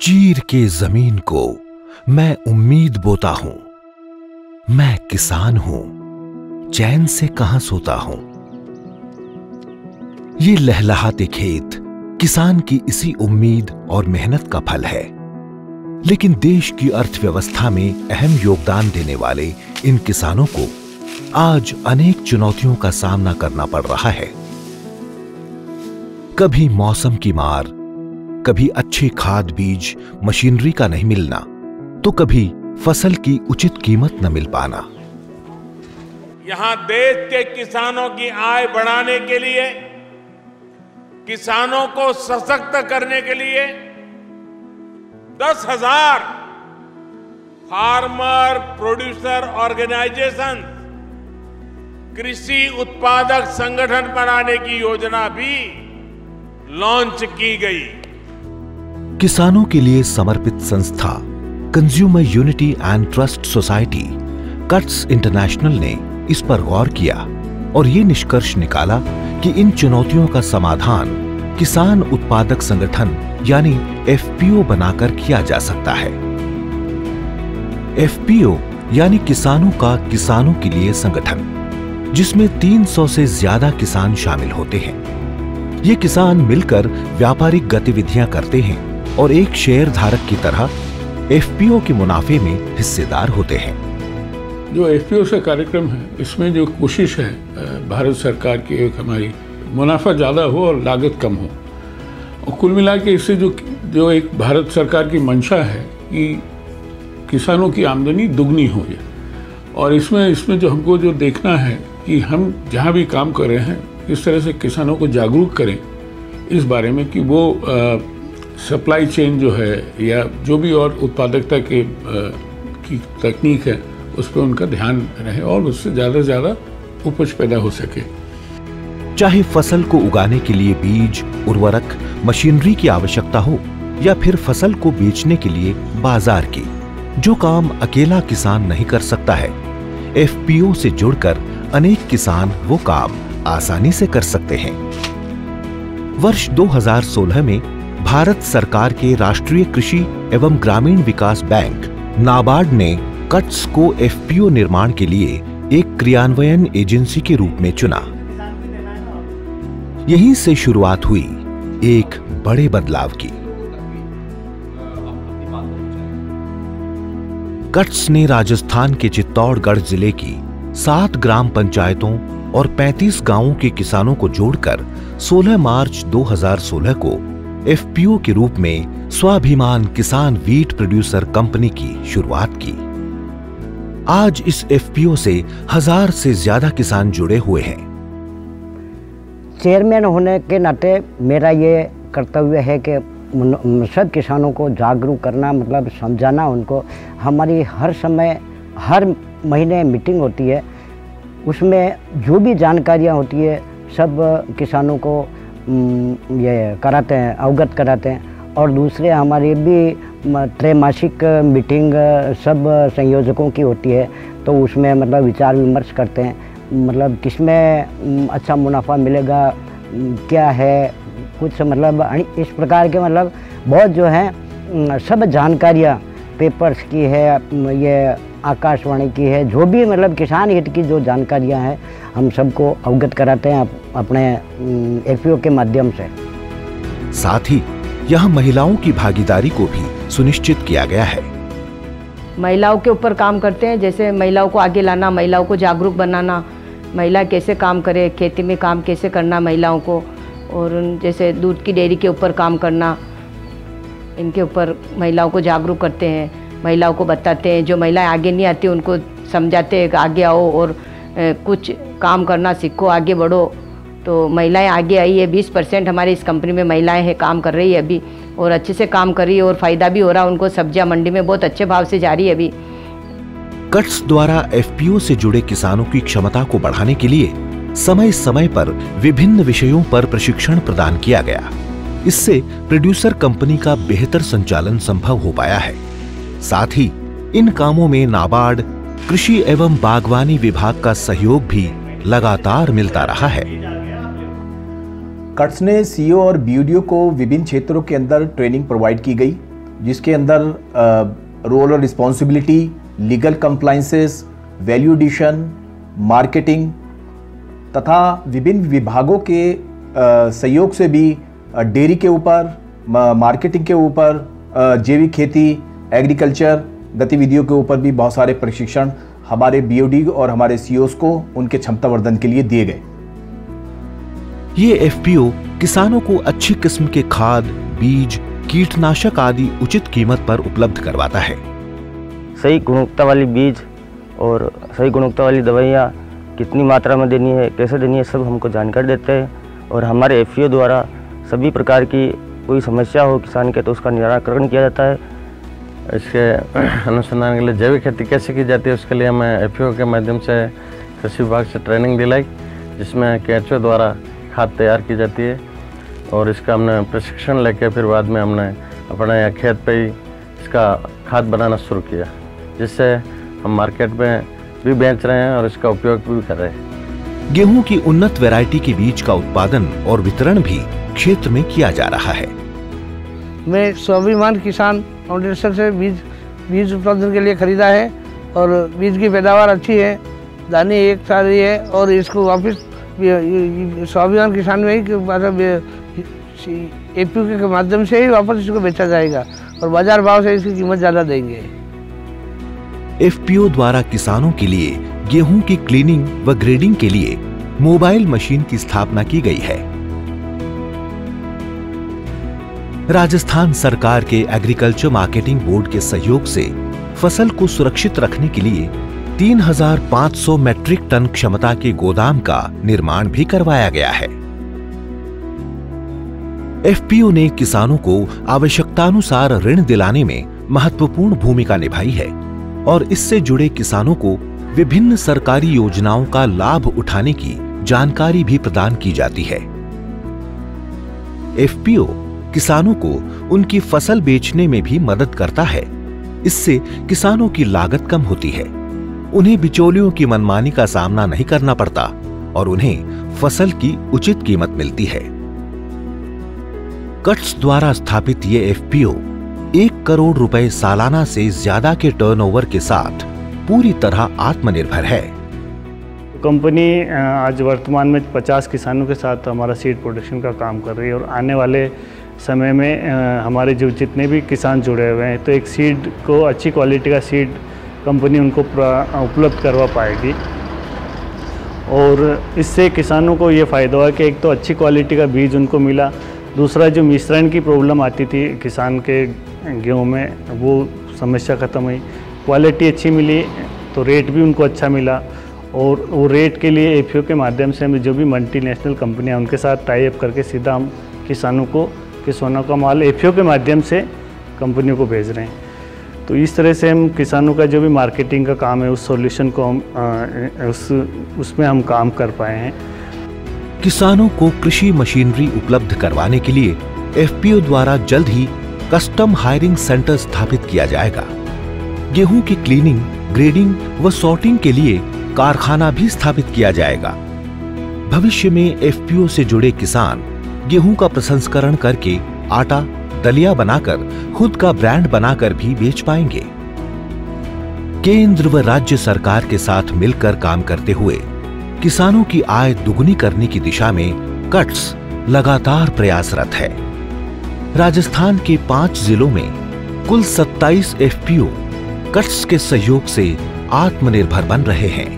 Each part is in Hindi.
चीर के जमीन को मैं उम्मीद बोता हूं, मैं किसान हूं, चैन से कहां सोता हूं। ये लहलहाते खेत किसान की इसी उम्मीद और मेहनत का फल है। लेकिन देश की अर्थव्यवस्था में अहम योगदान देने वाले इन किसानों को आज अनेक चुनौतियों का सामना करना पड़ रहा है। कभी मौसम की मार, कभी अच्छे खाद बीज मशीनरी का नहीं मिलना, तो कभी फसल की उचित कीमत न मिल पाना। यहां देश के किसानों की आय बढ़ाने के लिए, किसानों को सशक्त करने के लिए 10,000 फार्मर प्रोड्यूसर ऑर्गेनाइजेशन, कृषि उत्पादक संगठन बनाने की योजना भी लॉन्च की गई। किसानों के लिए समर्पित संस्था consumer unity and trust society cuts international ने इस पर गौर किया और ये निष्कर्ष निकाला कि इन चुनौतियों का समाधान किसान उत्पादक संगठन यानी एफपीओ बनाकर किया जा सकता है। एफपीओ यानी किसानों का किसानों के लिए संगठन, जिसमें 300 से ज्यादा किसान शामिल होते हैं। ये किसान मिलकर व्यापारिक गतिविधियां करते हैं और एक शेयर धारक की तरह एफपीओ के मुनाफे में हिस्सेदार होते हैं। जो एफपीओ से कार्यक्रम है, इसमें जो कोशिश है भारत सरकार की, एक हमारी मुनाफा ज़्यादा हो और लागत कम हो, और कुल मिला के इससे जो एक भारत सरकार की मंशा है कि किसानों की आमदनी दुगनी हो जाए। और इसमें जो हमको जो देखना है कि हम जहाँ भी काम कर रहे हैं, किस तरह से किसानों को जागरूक करें इस बारे में कि वो सप्लाई चेन जो है या जो भी और उत्पादकता की तकनीक है, उस पर उनका ध्यान रहे और उससे ज़्यादा से ज़्यादा उपज पैदा हो सके। चाहे फसल को उगाने के लिए बीज, उर्वरक, मशीनरी की आवश्यकता हो या फिर फसल को बेचने के लिए बाजार की, जो काम अकेला किसान नहीं कर सकता है, एफपीओ से जुड़कर अनेक किसान वो काम आसानी से कर सकते हैं। वर्ष 2016 में भारत सरकार के राष्ट्रीय कृषि एवं ग्रामीण विकास बैंक नाबार्ड ने कट्स को एफपीओ निर्माण के लिए एक क्रियान्वयन एजेंसी के रूप में चुना। यहीं से शुरुआत हुई एक बड़े बदलाव की। कट्स ने राजस्थान के चित्तौड़गढ़ जिले की 7 ग्राम पंचायतों और 35 गांवों के किसानों को जोड़कर 16 मार्च 2016 को एफपीओ के रूप में स्वाभिमान किसान वीट प्रोड्यूसर कंपनी की शुरुआत की। आज इस एफपीओ से 1000 से ज्यादा किसान जुड़े हुए हैं। चेयरमैन होने के नाते मेरा ये कर्तव्य है कि सब किसानों को जागरूक करना, मतलब समझाना उनको। हमारी हर समय हर महीने मीटिंग होती है, उसमें जो भी जानकारियाँ होती है सब किसानों को ये कराते हैं, अवगत कराते हैं। और दूसरे हमारी भी त्रैमासिक मीटिंग सब संयोजकों की होती है, तो उसमें मतलब विचार विमर्श करते हैं, मतलब किसमें अच्छा मुनाफा मिलेगा, क्या है कुछ, मतलब इस प्रकार के मतलब बहुत जो है सब जानकारियाँ पेपर्स की है, ये आकाशवाणी की है, जो भी मतलब किसान हित की जो जानकारियाँ हैं हम सबको अवगत कराते हैं अपने एफपीओ के माध्यम से। साथ ही यहाँ महिलाओं की भागीदारी को भी सुनिश्चित किया गया है। महिलाओं के ऊपर काम करते हैं, जैसे महिलाओं को आगे लाना, महिलाओं को जागरूक बनाना, महिला कैसे काम करे, खेती में काम कैसे करना महिलाओं को, और जैसे दूध की डेयरी के ऊपर काम करना, इनके ऊपर महिलाओं को जागरूक करते हैं, महिलाओं को बताते हैं। जो महिलाएं आगे नहीं आती उनको समझाते हैं कि आगे आओ और कुछ काम करना सीखो, आगे बढ़ो। तो महिलाएं आगे आई है, 20% हमारी इस कंपनी में महिलाएं हैं, काम कर रही है अभी, और अच्छे से काम कर रही है और फ़ायदा भी हो रहा है उनको। सब्जियां मंडी में बहुत अच्छे भाव से जा रही है अभी। कट्स द्वारा एफपीओ से जुड़े किसानों की क्षमता को बढ़ाने के लिए समय समय पर विभिन्न विषयों पर प्रशिक्षण प्रदान किया गया। इससे प्रोड्यूसर कंपनी का बेहतर संचालन संभव हो पाया है। साथ ही इन कामों में नाबार्ड, कृषि एवं बागवानी विभाग का सहयोग भी लगातार मिलता रहा है। कट्स ने सीईओ और बीडीओ को विभिन्न क्षेत्रों के अंदर ट्रेनिंग प्रोवाइड की गई। जिसके अंदर रोल और responsibility, legal compliances, value addition, marketing तथा विभिन्न विभागों के सहयोग से भी डेयरी के ऊपर, मार्केटिंग के ऊपर, जैविक खेती, एग्रीकल्चर गतिविधियों के ऊपर भी बहुत सारे प्रशिक्षण हमारे बीओडी और हमारे सीओस को उनके क्षमता वर्धन के लिए दिए गए। ये एफपीओ किसानों को अच्छी किस्म के खाद, बीज, कीटनाशक आदि उचित कीमत पर उपलब्ध करवाता है। सही गुणवत्ता वाली बीज और सही गुणवत्ता वाली दवाइयाँ कितनी मात्रा में देनी है, कैसे देनी है, सब हमको जानकारी देते हैं। और हमारे एफपीओ द्वारा सभी प्रकार की कोई समस्या हो किसान के तो उसका निराकरण किया जाता है। इसके अनुसंधान के लिए जैविक खेती कैसे की जाती है उसके लिए हमें एफपीओ के माध्यम से कृषि विभाग से ट्रेनिंग दिलाई, जिसमें केएचओ द्वारा खाद तैयार की जाती है। और इसका हमने प्रशिक्षण लेके फिर बाद में हमने अपने यहाँ खेत पे ही इसका खाद बनाना शुरू किया, जिससे हम मार्केट में भी बेच रहे हैं और इसका उपयोग भी कर रहे हैं। गेहूं की उन्नत वैरायटी के बीज का उत्पादन और वितरण भी क्षेत्र में किया जा रहा है। मैं स्वाभिमान किसान फाउंडेशन से बीज उत्पादन के लिए खरीदा है और बीज की पैदावार अच्छी है, दाने एक सारी है और इसको वापस स्वाभिमान किसान में ही एपीओ के माध्यम से ही वापस इसको बेचा जाएगा और बाजार भाव से इसकी कीमत ज़्यादा देंगे। एफपीओ द्वारा किसानों के लिए गेहूं की क्लीनिंग व ग्रेडिंग के लिए मोबाइल मशीन की स्थापना की गई है। राजस्थान सरकार के एग्रीकल्चर मार्केटिंग बोर्ड के सहयोग से फसल को सुरक्षित रखने के लिए 3,500 मैट्रिक टन क्षमता के गोदाम का निर्माण भी करवाया गया है। एफपीओ ने किसानों को आवश्यकतानुसार ऋण दिलाने में महत्वपूर्ण भूमिका निभाई है और इससे जुड़े किसानों को विभिन्न सरकारी योजनाओं का लाभ उठाने की जानकारी भी प्रदान की जाती है। एफपीओ किसानों को उनकी फसल बेचने में भी मदद करता है। इससे किसानों की लागत कम होती है, उन्हें बिचौलियों की मनमानी का सामना नहीं करना पड़ता और उन्हें फसल की उचित कीमत मिलती है। कट्स द्वारा स्थापित ये एफपीओ 1 करोड़ रुपए सालाना से ज्यादा के टर्नओवर के साथ पूरी तरह आत्मनिर्भर है। कंपनी आज वर्तमान में 50 किसानों के साथ हमारा सीड प्रोडक्शन का काम कर रही है और आने वाले समय में हमारे जो जितने भी किसान जुड़े हुए हैं तो एक सीड को अच्छी क्वालिटी का सीड कंपनी उनको उपलब्ध करवा पाएगी। और इससे किसानों को ये फ़ायदा हुआ कि एक तो अच्छी क्वालिटी का बीज उनको मिला, दूसरा जो मिश्रण की प्रॉब्लम आती थी किसान के गेहूँ में वो समस्या ख़त्म हुई, क्वालिटी अच्छी मिली तो रेट भी उनको अच्छा मिला। और वो रेट के लिए एफपीओ के माध्यम से हम जो भी मल्टीनेशनल कंपनियां उनके साथ टाई अप करके सीधा हम किसानों का माल एफपीओ के माध्यम से कंपनियों को भेज रहे हैं। तो इस तरह से हम किसानों का जो भी मार्केटिंग का काम है उस सॉल्यूशन को हम उसमें हम काम कर पाए हैं। किसानों को कृषि मशीनरी उपलब्ध करवाने के लिए एफपीओ द्वारा जल्द ही कस्टम हायरिंग सेंटर स्थापित किया जाएगा। गेहूं की क्लीनिंग, ग्रेडिंग व सॉर्टिंग के लिए कारखाना भी स्थापित किया जाएगा। भविष्य में एफपीओ से जुड़े किसान गेहूं का प्रसंस्करण करके आटा, दलिया बनाकर खुद का ब्रांड बनाकर भी बेच पाएंगे। केंद्र व राज्य सरकार के साथ मिलकर काम करते हुए किसानों की आय दुगुनी करने की दिशा में कट्स लगातार प्रयासरत है। राजस्थान के 5 जिलों में कुल 27 एफपीओ कट्स के सहयोग से आत्मनिर्भर बन रहे हैं।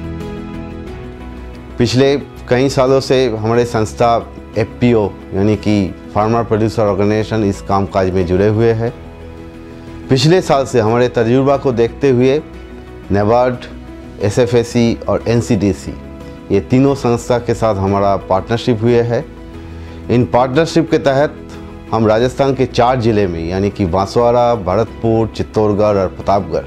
पिछले कई सालों से हमारे संस्था एफपीओ यानी कि फार्मर प्रोड्यूसर ऑर्गेनाइजेशन इस कामकाज में जुड़े हुए हैं। पिछले साल से हमारे तजुर्बा को देखते हुए नेबार्ड, एसएफएसी और एनसीडीसी ये तीनों संस्था के साथ हमारा पार्टनरशिप हुए है। इन पार्टनरशिप के तहत हम राजस्थान के 4 जिले में यानी कि बांसवाड़ा, भरतपुर, चित्तौड़गढ़ और प्रतापगढ़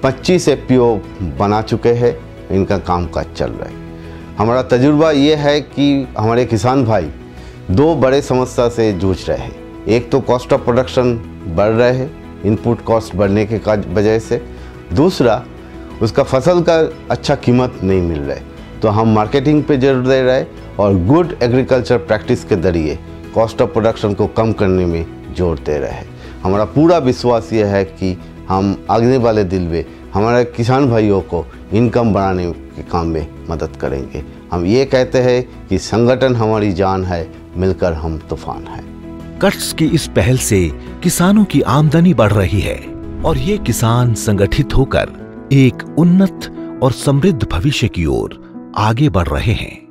25 एफपीओ बना चुके हैं। इनका कामकाज चल रहा है। हमारा तजुर्बा ये है कि हमारे किसान भाई 2 बड़े समस्या से जूझ रहे हैं। एक तो कॉस्ट ऑफ प्रोडक्शन बढ़ रहे हैं, इनपुट कॉस्ट बढ़ने के वजह से, दूसरा उसका फसल का अच्छा कीमत नहीं मिल रहा है। तो हम मार्केटिंग पे जोर दे रहे हैं और गुड एग्रीकल्चर प्रैक्टिस के जरिए कॉस्ट ऑफ प्रोडक्शन को कम करने में जोर दे रहे हैं। हमारा पूरा विश्वास ये है कि हम आने वाले दिन में हमारे किसान भाइयों को इनकम बढ़ाने के काम में मदद करेंगे। हम ये कहते हैं कि संगठन हमारी जान है, मिलकर हम तूफान है। कट्स की इस पहल से किसानों की आमदनी बढ़ रही है और ये किसान संगठित होकर एक उन्नत और समृद्ध भविष्य की ओर आगे बढ़ रहे हैं।